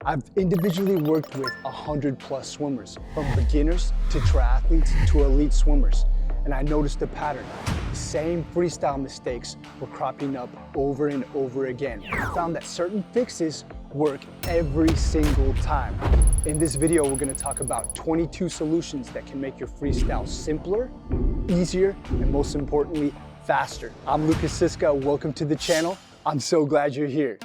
I've individually worked with 100+ swimmers, from beginners to triathletes to elite swimmers, and I noticed a pattern. The same freestyle mistakes were cropping up over and over again. I found that certain fixes work every single time. In this video, we're going to talk about 22 solutions that can make your freestyle simpler, easier, and most importantly, faster. I'm Lukas Siska. Welcome to the channel. I'm so glad you're here.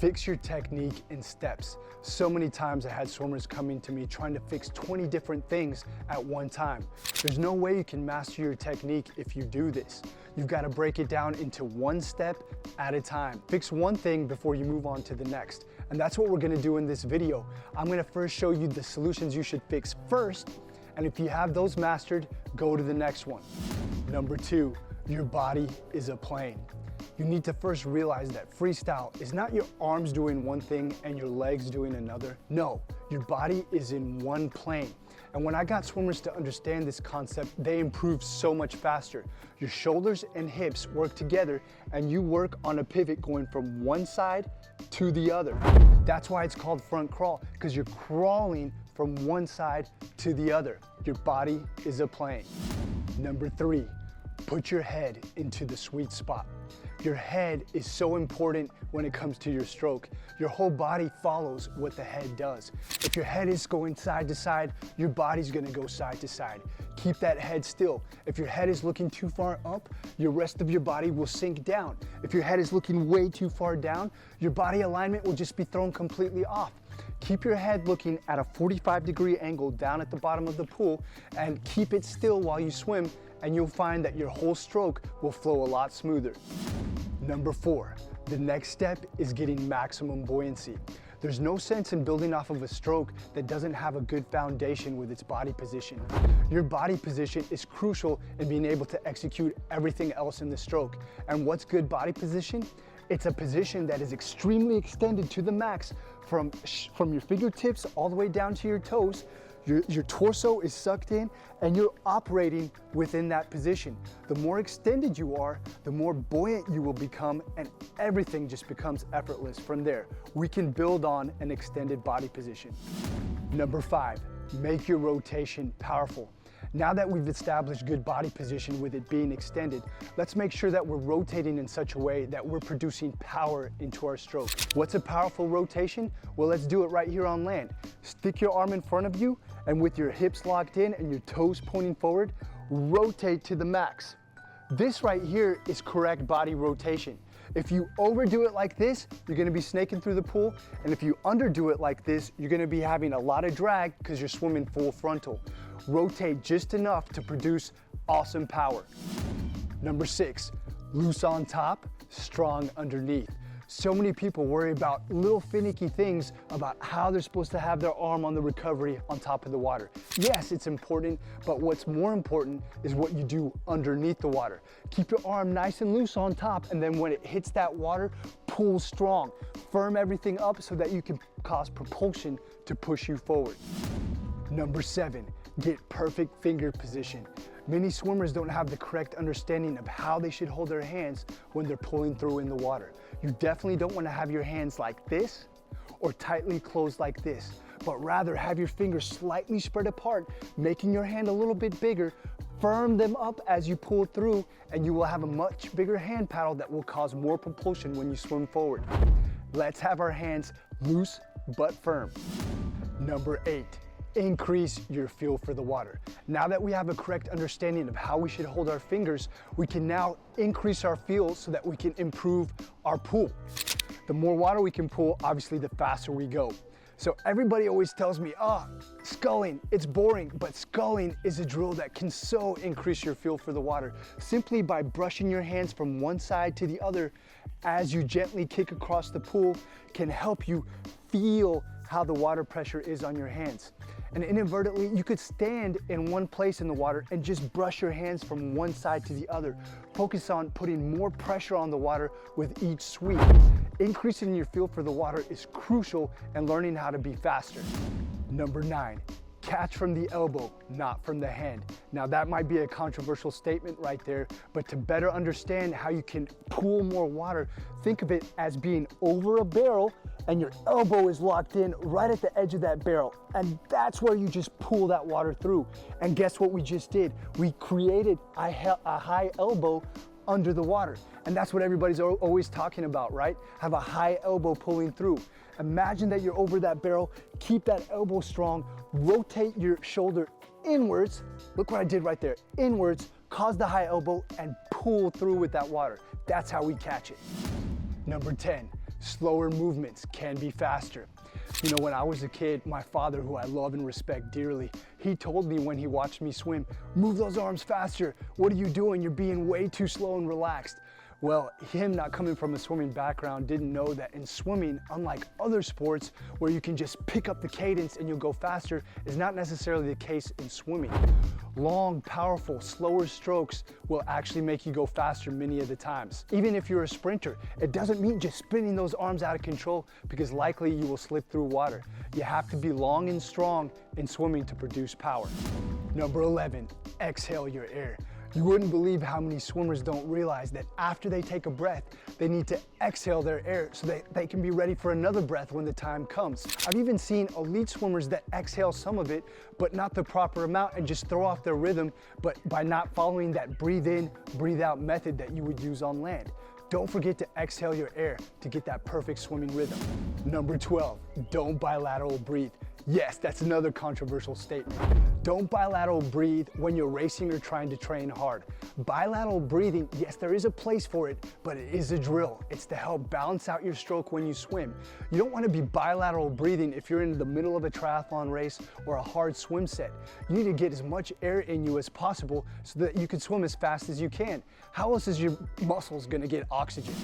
Fix your technique in steps. So many times I had swimmers coming to me trying to fix 20 different things at one time. There's no way you can master your technique if you do this. You've got to break it down into one step at a time. Fix one thing before you move on to the next. And that's what we're going to do in this video. I'm going to first show you the solutions you should fix first. And if you have those mastered, go to the next one. Number 2, your body is a plane. You need to first realize that freestyle is not your arms doing one thing and your legs doing another. No, your body is in one plane. And when I got swimmers to understand this concept, they improved so much faster. Your shoulders and hips work together and you work on a pivot going from one side to the other. That's why it's called front crawl, because you're crawling from one side to the other. Your body is a plane. Number 3, put your head into the sweet spot. Your head is so important when it comes to your stroke. Your whole body follows what the head does. If your head is going side to side, your body's gonna go side to side. Keep that head still. If your head is looking too far up, your rest of your body will sink down. If your head is looking way too far down, your body alignment will just be thrown completely off. Keep your head looking at a 45-degree angle down at the bottom of the pool and keep it still while you swim, and you'll find that your whole stroke will flow a lot smoother. Number 4, the next step is getting maximum buoyancy. There's no sense in building off of a stroke that doesn't have a good foundation with its body position. Your body position is crucial in being able to execute everything else in the stroke. And what's good body position? It's a position that is extremely extended to the max from your fingertips all the way down to your toes. Your torso is sucked in and you're operating within that position. The more extended you are, the more buoyant you will become, and everything just becomes effortless from there. We can build on an extended body position. Number 5, make your rotation powerful. Now that we've established good body position with it being extended, let's make sure that we're rotating in such a way that we're producing power into our stroke. What's a powerful rotation? Well, let's do it right here on land. Stick your arm in front of you and with your hips locked in and your toes pointing forward, rotate to the max. This right here is correct body rotation. If you overdo it like this, you're gonna be snaking through the pool, and if you underdo it like this, you're gonna be having a lot of drag because you're swimming full frontal. Rotate just enough to produce awesome power. Number 6, loose on top, strong underneath. So many people worry about little finicky things about how they're supposed to have their arm on the recovery on top of the water. Yes, it's important, but what's more important is what you do underneath the water. Keep your arm nice and loose on top, and then when it hits that water, pull strong. Firm everything up so that you can cause propulsion to push you forward. Number 7, get perfect finger position. Many swimmers don't have the correct understanding of how they should hold their hands when they're pulling through in the water. You definitely don't want to have your hands like this or tightly closed like this, but rather have your fingers slightly spread apart, making your hand a little bit bigger. Firm them up as you pull through, and you will have a much bigger hand paddle that will cause more propulsion when you swim forward. Let's have our hands loose but firm. Number 8, increase your feel for the water. Now that we have a correct understanding of how we should hold our fingers, we can now increase our feel so that we can improve our pull. The more water we can pull, obviously the faster we go. So everybody always tells me, sculling, it's boring, but sculling is a drill that can so increase your feel for the water. Simply by brushing your hands from one side to the other as you gently kick across the pool can help you feel how the water pressure is on your hands. And inadvertently, you could stand in one place in the water and just brush your hands from one side to the other. Focus on putting more pressure on the water with each sweep. Increasing your feel for the water is crucial in learning how to be faster. Number 9, Catch from the elbow, not from the hand. Now that might be a controversial statement right there, but to better understand how you can pool more water, think of it as being over a barrel and your elbow is locked in right at the edge of that barrel. And that's where you just pull that water through. And guess what we just did? We created a high elbow under the water. And that's what everybody's always talking about, right? Have a high elbow pulling through. Imagine that you're over that barrel, keep that elbow strong, rotate your shoulder inwards. Look what I did right there, inwards, cause the high elbow and pull through with that water. That's how we catch it. Number 10, slower movements can be faster. You know, when I was a kid, my father, who I love and respect dearly, he told me when he watched me swim, move those arms faster. What are you doing? You're being way too slow and relaxed. Well, him not coming from a swimming background didn't know that in swimming, unlike other sports where you can just pick up the cadence and you'll go faster, is not necessarily the case in swimming. Long, powerful, slower strokes will actually make you go faster many of the times. Even if you're a sprinter, it doesn't mean just spinning those arms out of control, because likely you will slip through water. You have to be long and strong in swimming to produce power. Number 11, exhale your air. You wouldn't believe how many swimmers don't realize that after they take a breath, they need to exhale their air so that they can be ready for another breath when the time comes. I've even seen elite swimmers that exhale some of it, but not the proper amount, and just throw off their rhythm, but by not following that breathe in, breathe out method that you would use on land. Don't forget to exhale your air to get that perfect swimming rhythm. Number 12, don't bilateral breathe. Yes, that's another controversial statement. Don't bilateral breathe when you're racing or trying to train hard. Bilateral breathing, yes, there is a place for it, but it is a drill. It's to help balance out your stroke when you swim. You don't want to be bilateral breathing if you're in the middle of a triathlon race or a hard swim set. You need to get as much air in you as possible so that you can swim as fast as you can. How else is your muscles going to get oxygen?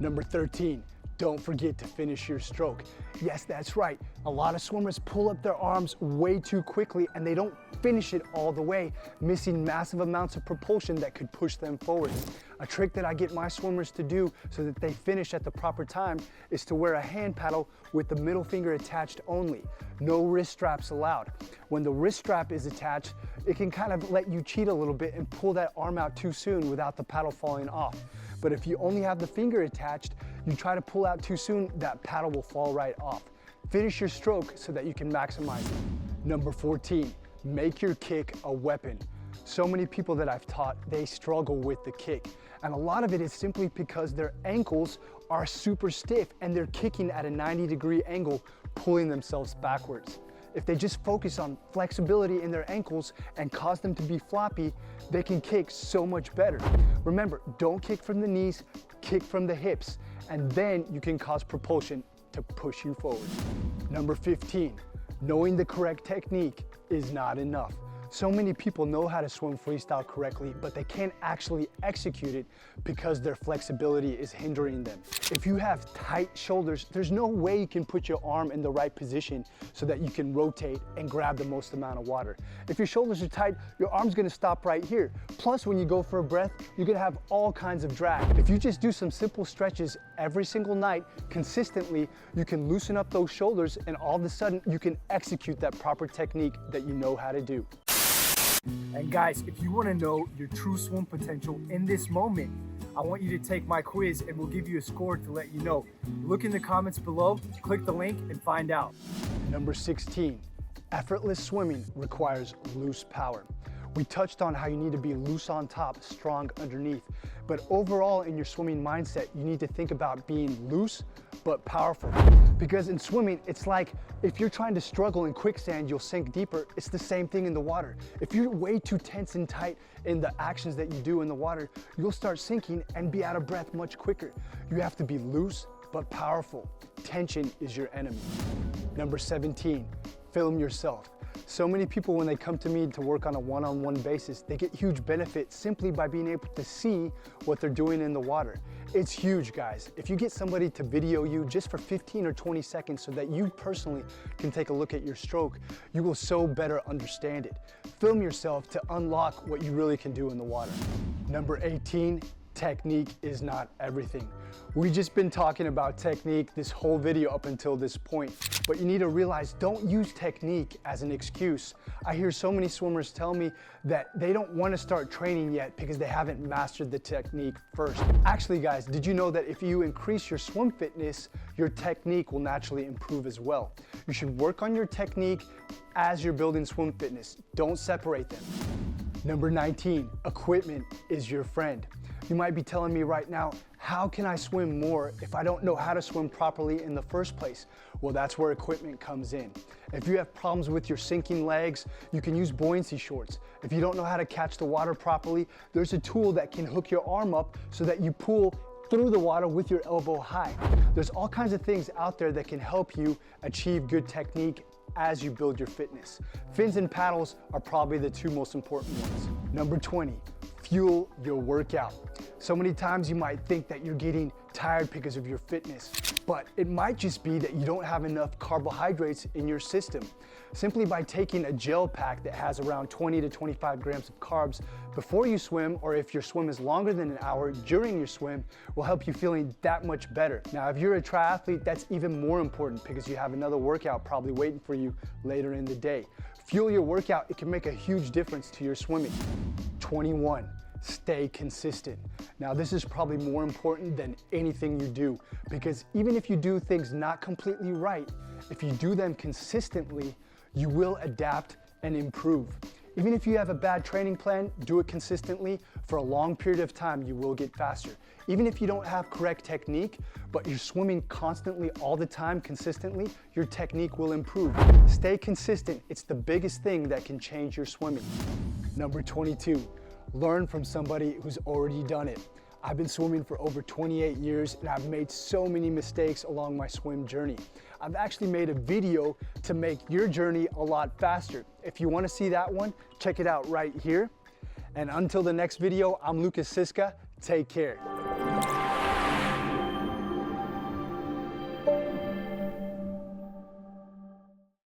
Number 13. Don't forget to finish your stroke. Yes, that's right. A lot of swimmers pull up their arms way too quickly and they don't finish it all the way, missing massive amounts of propulsion that could push them forward. A trick that I get my swimmers to do so that they finish at the proper time is to wear a hand paddle with the middle finger attached only. No wrist straps allowed. When the wrist strap is attached, it can kind of let you cheat a little bit and pull that arm out too soon without the paddle falling off. But if you only have the finger attached, you try to pull out too soon, that paddle will fall right off. Finish your stroke so that you can maximize it. Number 14, make your kick a weapon. So many people that I've taught, they struggle with the kick. And a lot of it is simply because their ankles are super stiff and they're kicking at a 90-degree angle, pulling themselves backwards. If they just focus on flexibility in their ankles and cause them to be floppy, they can kick so much better. Remember, don't kick from the knees, kick from the hips, and then you can cause propulsion to push you forward. Number 15, knowing the correct technique is not enough. So many people know how to swim freestyle correctly, but they can't actually execute it because their flexibility is hindering them. If you have tight shoulders, there's no way you can put your arm in the right position so that you can rotate and grab the most amount of water. If your shoulders are tight, your arm's gonna stop right here. Plus, when you go for a breath, you're gonna have all kinds of drag. If you just do some simple stretches every single night, consistently, you can loosen up those shoulders, and all of a sudden, you can execute that proper technique that you know how to do. And guys, if you want to know your true swim potential in this moment, I want you to take my quiz and we'll give you a score to let you know. Look in the comments below, click the link and find out. Number 16, effortless swimming requires loose power. We touched on how you need to be loose on top, strong underneath. But overall in your swimming mindset, you need to think about being loose but powerful. Because in swimming, it's like if you're trying to struggle in quicksand, you'll sink deeper. It's the same thing in the water. If you're way too tense and tight in the actions that you do in the water, you'll start sinking and be out of breath much quicker. You have to be loose but powerful. Tension is your enemy. Number 17, film yourself. So many people, when they come to me to work on a one-on-one basis, they get huge benefits simply by being able to see what they're doing in the water. It's huge, guys. If you get somebody to video you just for 15 or 20 seconds so that you personally can take a look at your stroke, you will so better understand it. Film yourself to unlock what you really can do in the water. Number 18, technique is not everything. We've just been talking about technique this whole video up until this point. But you need to realize, don't use technique as an excuse. I hear so many swimmers tell me that they don't want to start training yet because they haven't mastered the technique first. Actually guys, did you know that if you increase your swim fitness, your technique will naturally improve as well? You should work on your technique as you're building swim fitness. Don't separate them. Number 19, equipment is your friend. You might be telling me right now, how can I swim more if I don't know how to swim properly in the first place? Well, that's where equipment comes in. If you have problems with your sinking legs, you can use buoyancy shorts. If you don't know how to catch the water properly, there's a tool that can hook your arm up so that you pull through the water with your elbow high. There's all kinds of things out there that can help you achieve good technique as you build your fitness. Fins and paddles are probably the two most important ones. Number 20, fuel your workout. So many times you might think that you're getting tired because of your fitness, but it might just be that you don't have enough carbohydrates in your system. Simply by taking a gel pack that has around 20 to 25 grams of carbs before you swim, or if your swim is longer than an hour during your swim, will help you feeling that much better. Now, if you're a triathlete, that's even more important because you have another workout probably waiting for you later in the day. Fuel your workout, it can make a huge difference to your swimming. 21. Stay consistent. Now this is probably more important than anything you do, because even if you do things not completely right, if you do them consistently, you will adapt and improve. Even if you have a bad training plan, do it consistently for a long period of time, you will get faster. Even if you don't have correct technique, but you're swimming constantly all the time consistently, your technique will improve. Stay consistent. It's the biggest thing that can change your swimming. Number 22. Learn from somebody who's already done it. I've been swimming for over 28 years and I've made so many mistakes along my swim journey. I've actually made a video to make your journey a lot faster. If you want to see that one, check it out right here. And until the next video, I'm Lukas Siska. Take care.